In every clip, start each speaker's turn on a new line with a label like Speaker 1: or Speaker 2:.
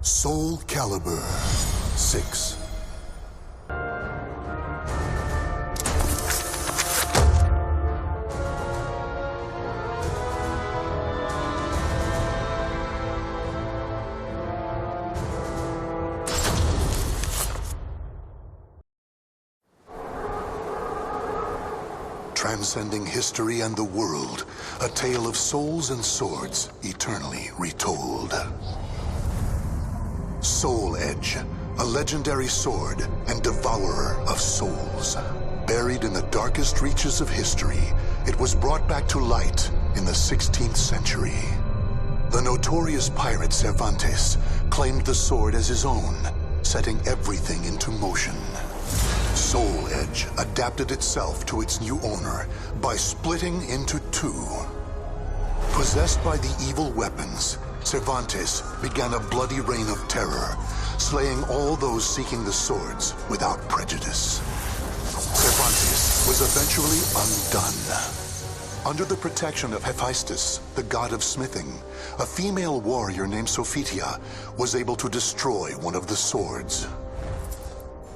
Speaker 1: SoulCalibur VI. Transcending history and the world, a tale of souls and swords eternally retold. Soul Edge, a legendary sword and devourer of souls. Buried in the darkest reaches of history, it was brought back to light in the 16th century. The notorious pirate Cervantes claimed the sword as his own, setting everything into motion. Soul Edge adapted itself to its new owner by splitting into two. Possessed by the evil weapons, Cervantes began a bloody reign of terror, slaying all those seeking the swords without prejudice. Cervantes was eventually undone. Under the protection of Hephaestus, the god of smithing, a female warrior named Sophitia was able to destroy one of the swords.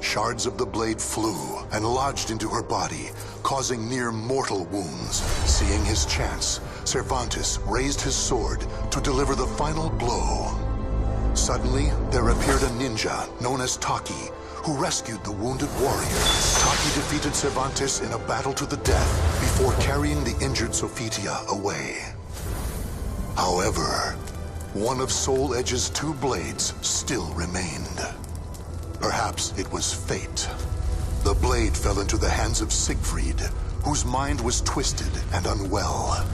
Speaker 1: Shards of the blade flew and lodged into her body, causing near mortal wounds. Seeing his chance, Cervantes raised his sword to deliver the final blow. Suddenly, there appeared a ninja known as Taki, who rescued the wounded warrior. Taki defeated Cervantes in a battle to the death before carrying the injured Sophitia away. However, one of Soul Edge's two blades still remained. Perhaps it was fate. The blade fell into the hands of Siegfried, whose mind was twisted and unwell.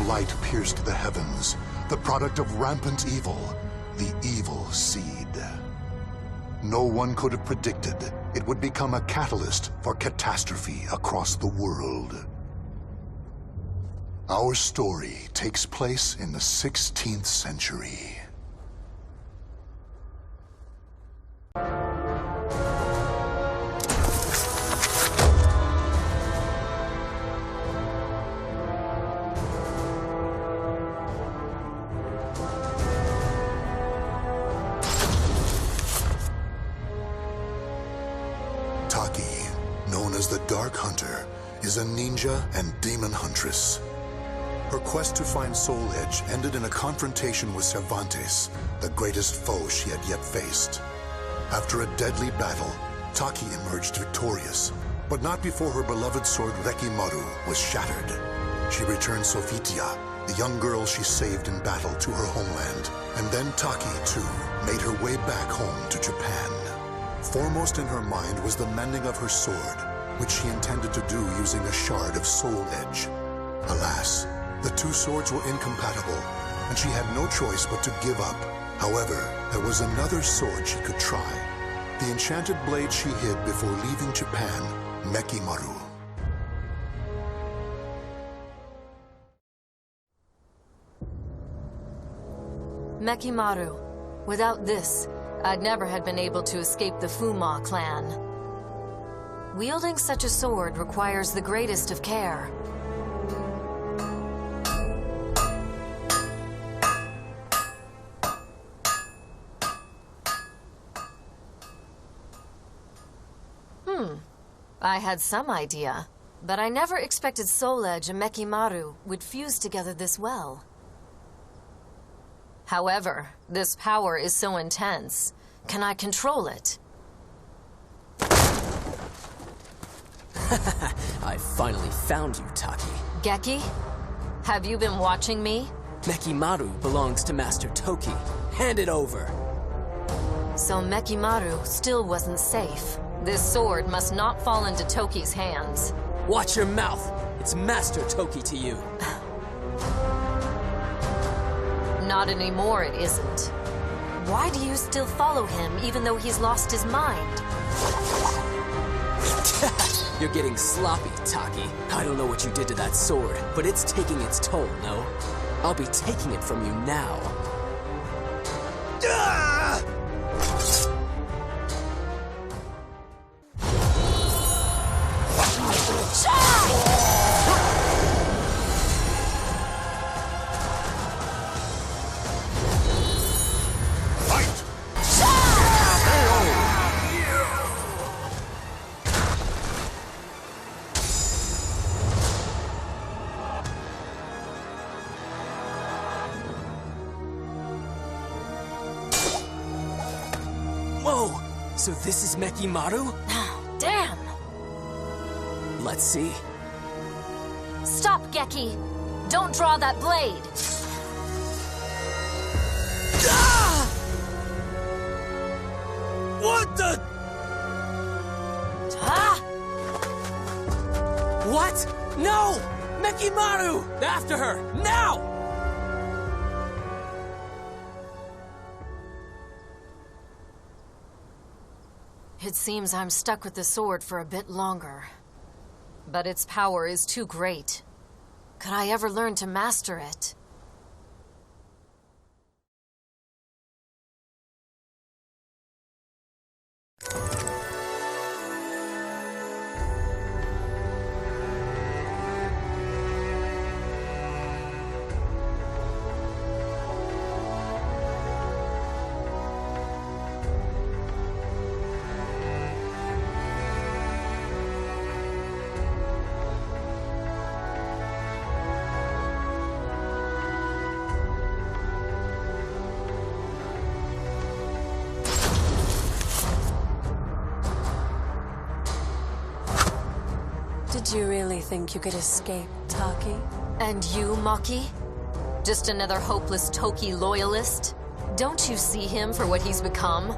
Speaker 1: Light pierced the heavens, the product of rampant evil, the evil seed. No one could have predicted it would become a catalyst for catastrophe across the world. Our story takes place in the 16th century. Taki, known as the Dark Hunter, is a ninja and demon huntress. Her quest to find Soul Edge ended in a confrontation with Cervantes, the greatest foe she had yet faced. After a deadly battle, Taki emerged victorious, but not before her beloved sword Rekimaru was shattered. She returned Sophitia, the young girl she saved in battle, to her homeland, and then Taki, too, made her way back home to Japan. Foremost in her mind was the mending of her sword, which she intended to do using a shard of Soul Edge. Alas, the two swords were incompatible, and she had no choice but to give up. However, there was another sword she could try. The enchanted blade she hid before leaving Japan, Mekimaru.
Speaker 2: Mekimaru. Without this, I'd never have been able to escape the Fuma clan. Wielding such a sword requires the greatest of care. I had some idea, but I never expected Soul Edge and Mekimaru would fuse together this well. However, this power is so intense. Can I control it?
Speaker 3: I finally found you, Taki.
Speaker 2: Geki? Have you been watching me?
Speaker 3: Mekimaru belongs to Master Toki. Hand it over.
Speaker 2: So Mekimaru still wasn't safe. This sword must not fall into Toki's hands.
Speaker 3: Watch your mouth. It's Master Toki to you.
Speaker 2: Not anymore, it isn't. Why do you still follow him, even though he's lost his mind?
Speaker 3: You're getting sloppy, Taki. I don't know what you did to that sword, but it's taking its toll, no? I'll be taking it from you now. Whoa! So this is Mekimaru?
Speaker 2: Damn!
Speaker 3: Let's see.
Speaker 2: Stop, Geki! Don't draw that blade!
Speaker 3: Ah! What the?
Speaker 2: Ah!
Speaker 3: What? No! Mekimaru! After her! Now!
Speaker 2: It seems I'm stuck with the sword for a bit longer. But its power is too great. Could I ever learn to master it?
Speaker 4: Did you really think you could escape, Taki?
Speaker 2: And you, Maki? Just another hopeless Toki loyalist? Don't you see him for what he's become?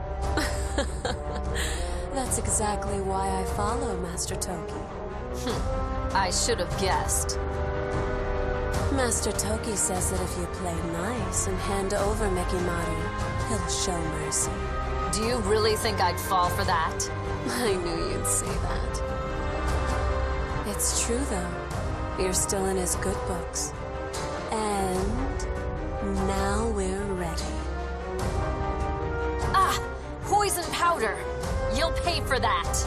Speaker 4: That's exactly why I follow Master Toki.
Speaker 2: I should have guessed.
Speaker 4: Master Toki says that if you play nice and hand over Mekimaru, he'll show mercy.
Speaker 2: Do you really think I'd fall for that?
Speaker 4: I knew you'd say that. It's true, though. You're still in his good books. And now we're ready.
Speaker 2: Ah! Poison powder! You'll pay for that!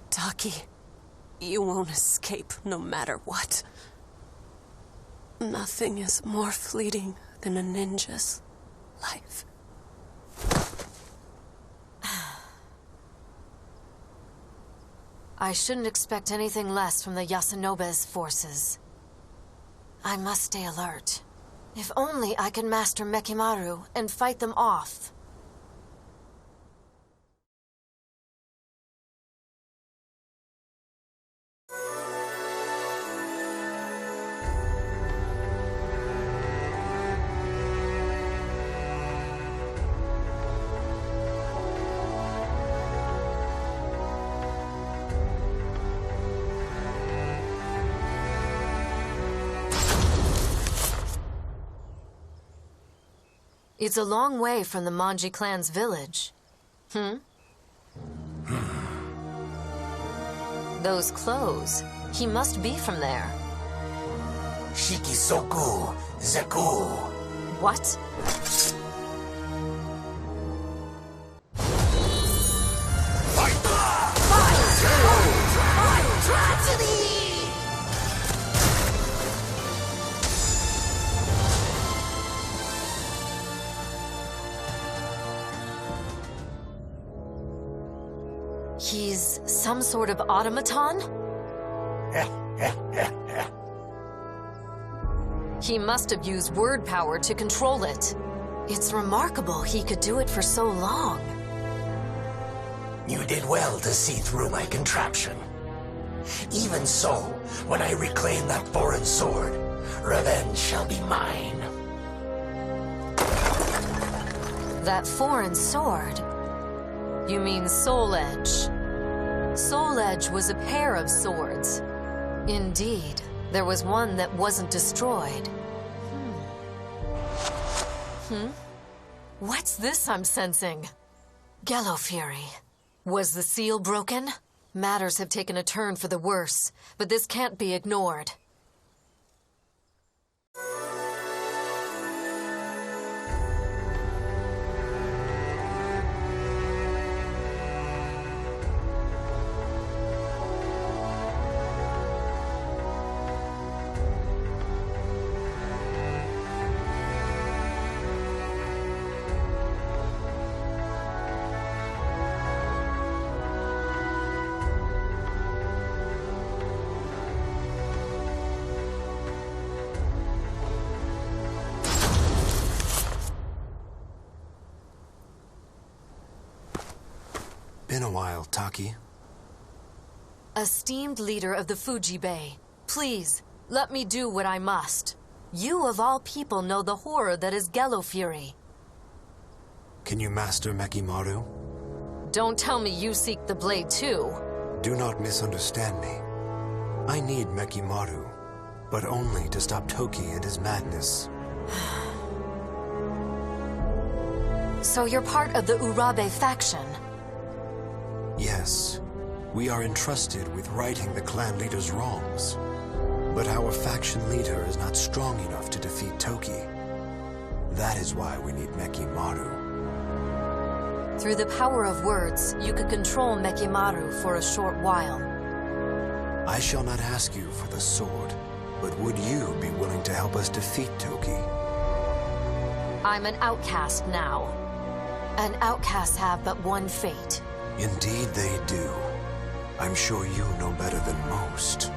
Speaker 4: Taki, you won't escape no matter what. Nothing is more fleeting than a ninja's life.
Speaker 2: I shouldn't expect anything less from the Yasunobe's forces. I must stay alert. If only I can master Mekimaru and fight them off. It's a long way from the Manji clan's village. Those clothes. He must be from there.
Speaker 5: Shikisoku Zeku.
Speaker 2: What? He's some sort of automaton? He must have used word power to control it. It's remarkable he could do it for so long.
Speaker 5: You did well to see through my contraption. Even so, when I reclaim that foreign sword, revenge shall be mine.
Speaker 2: That foreign sword? You mean Soul Edge? Soul Edge was a pair of swords. Indeed, there was one that wasn't destroyed. What's this I'm sensing? Gallo Fury. Was the seal broken? Matters have taken a turn for the worse, but this can't be ignored.
Speaker 6: Been a while, Taki.
Speaker 2: Esteemed leader of the Fuji Bay, please, let me do what I must. You of all people know the horror that is Gallo Fury.
Speaker 6: Can you master Mekimaru?
Speaker 2: Don't tell me you seek the blade too.
Speaker 6: Do not misunderstand me. I need Mekimaru, but only to stop Toki and his madness.
Speaker 2: So you're part of the Urabe faction?
Speaker 6: Yes, we are entrusted with righting the clan leader's wrongs. But our faction leader is not strong enough to defeat Toki. That is why we need Mekimaru.
Speaker 2: Through the power of words, you could control Mekimaru for a short while.
Speaker 6: I shall not ask you for the sword, but would you be willing to help us defeat Toki?
Speaker 2: I'm an outcast now. And outcasts have but one fate.
Speaker 6: Indeed they do. I'm sure you know better than most.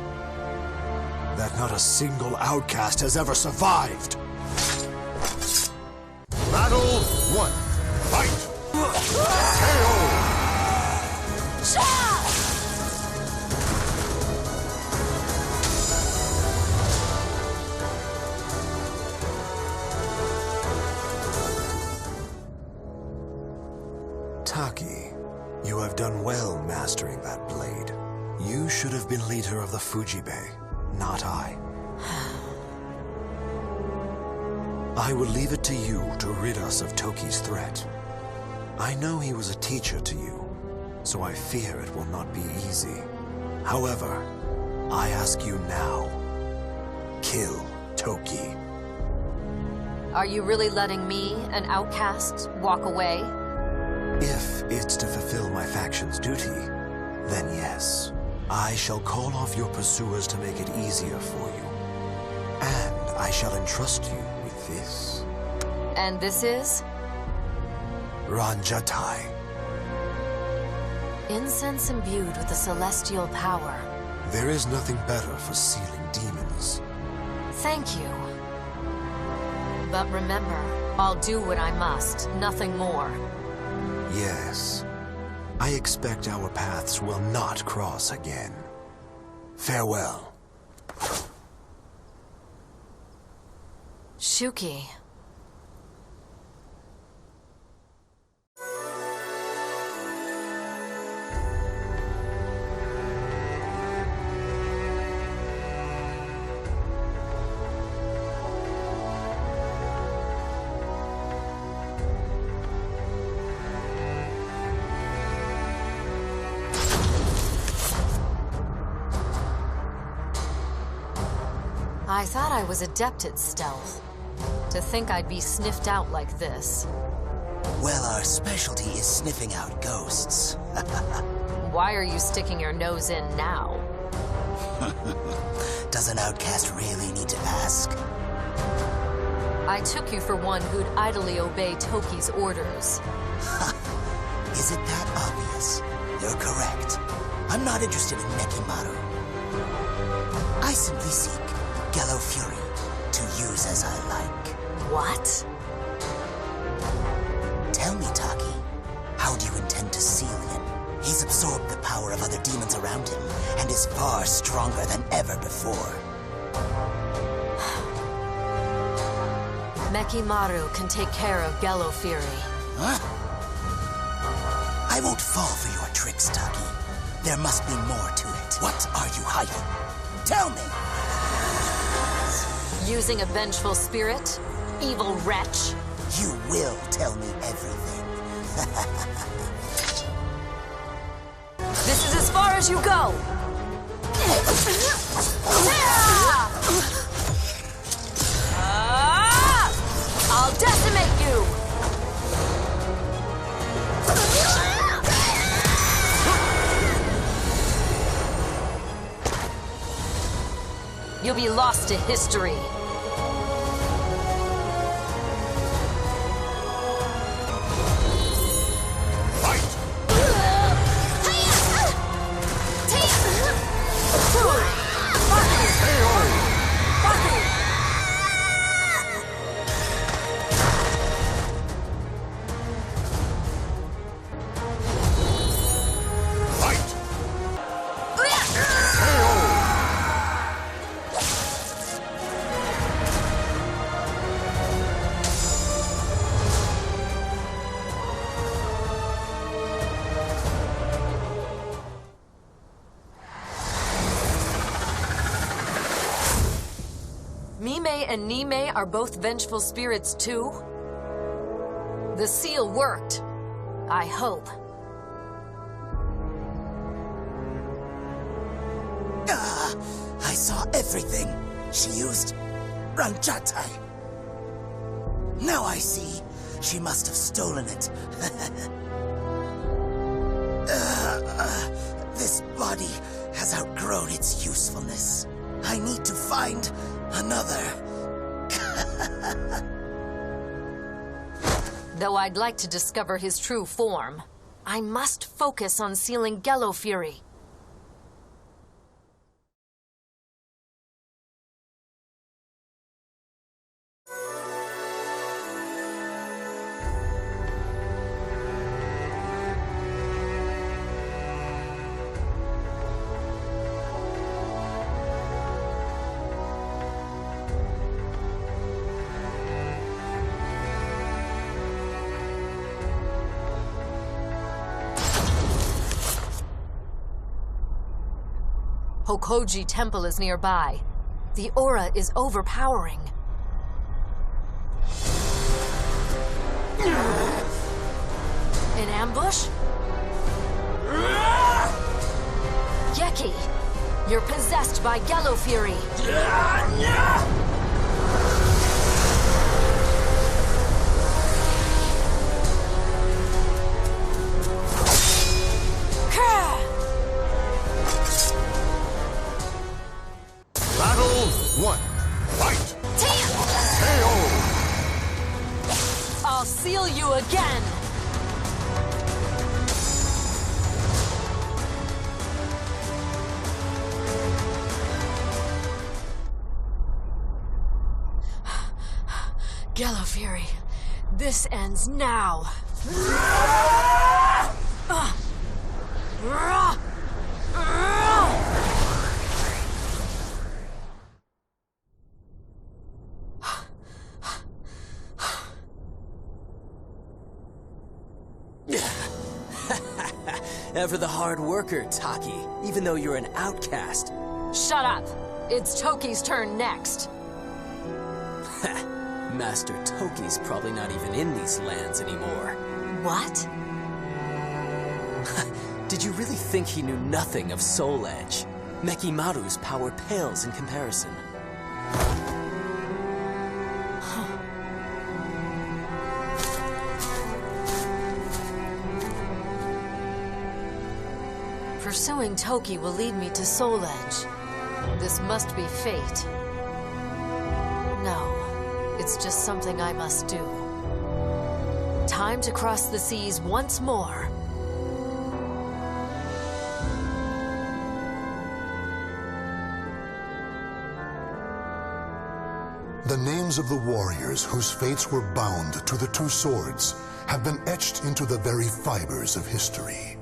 Speaker 6: That not a single outcast has ever survived!
Speaker 1: Battle 1. Fight! KO!
Speaker 6: Taki, you have done well mastering that blade. You should have been leader of the Fuji Bay, not I. I will leave it to you to rid us of Toki's threat. I know he was a teacher to you, so I fear it will not be easy. However, I ask you now, kill Toki.
Speaker 2: Are you really letting me, an outcast, walk away?
Speaker 6: If it's to fulfill my faction's duty, then yes. I shall call off your pursuers to make it easier for you. And I shall entrust you with this.
Speaker 2: And this is?
Speaker 6: Ranjatai.
Speaker 2: Incense imbued with the celestial power.
Speaker 6: There is nothing better for sealing demons.
Speaker 2: Thank you. But remember, I'll do what I must, nothing more.
Speaker 6: Yes. I expect our paths will not cross again. Farewell.
Speaker 2: Shuki. I thought I was adept at stealth. To think I'd be sniffed out like this.
Speaker 7: Well, our specialty is sniffing out ghosts.
Speaker 2: Why are you sticking your nose in now?
Speaker 7: Does an outcast really need to ask?
Speaker 2: I took you for one who'd idly obey Toki's orders.
Speaker 7: Is it that obvious? You're correct. I'm not interested in Mekimaru. I simply seek Gallo Fury to use as I like.
Speaker 2: What?
Speaker 7: Tell me, Taki, how do you intend to seal him? He's absorbed the power of other demons around him and is far stronger than ever before.
Speaker 2: Mekimaru can take care of Gelo Fury.
Speaker 7: Huh? I won't fall for your tricks, Taki. There must be more to it. What are you hiding? Tell me!
Speaker 2: Using a vengeful spirit? Evil wretch?
Speaker 7: You will tell me everything.
Speaker 2: This is as far as you go! I'll decimate you! You'll be lost to history. Mime and Nime are both vengeful spirits too? The seal worked. I hope.
Speaker 7: I saw everything. She used Ranjatai. Now I see. She must have stolen it. This body has outgrown its usefulness. I need to find another.
Speaker 2: Though I'd like to discover his true form, I must focus on sealing Gelo Fury. Hokoji Temple is nearby. The aura is overpowering. An ambush? Geki, you're possessed by Gelo Fury.
Speaker 1: One, fight! KO!
Speaker 2: I'll seal you again! Gelo Fury, this ends now.
Speaker 3: Ever the hard worker, Taki, even though you're an outcast.
Speaker 2: Shut up! It's Toki's turn next.
Speaker 3: Master Toki's probably not even in these lands anymore.
Speaker 2: What?
Speaker 3: Did you really think he knew nothing of Soul Edge? Mekimaru's power pales in comparison.
Speaker 2: Pursuing Toki will lead me to Soul Edge. This must be fate. No, it's just something I must do. Time to cross the seas once more.
Speaker 1: The names of the warriors whose fates were bound to the two swords have been etched into the very fibers of history.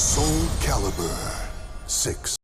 Speaker 1: SoulCalibur VI.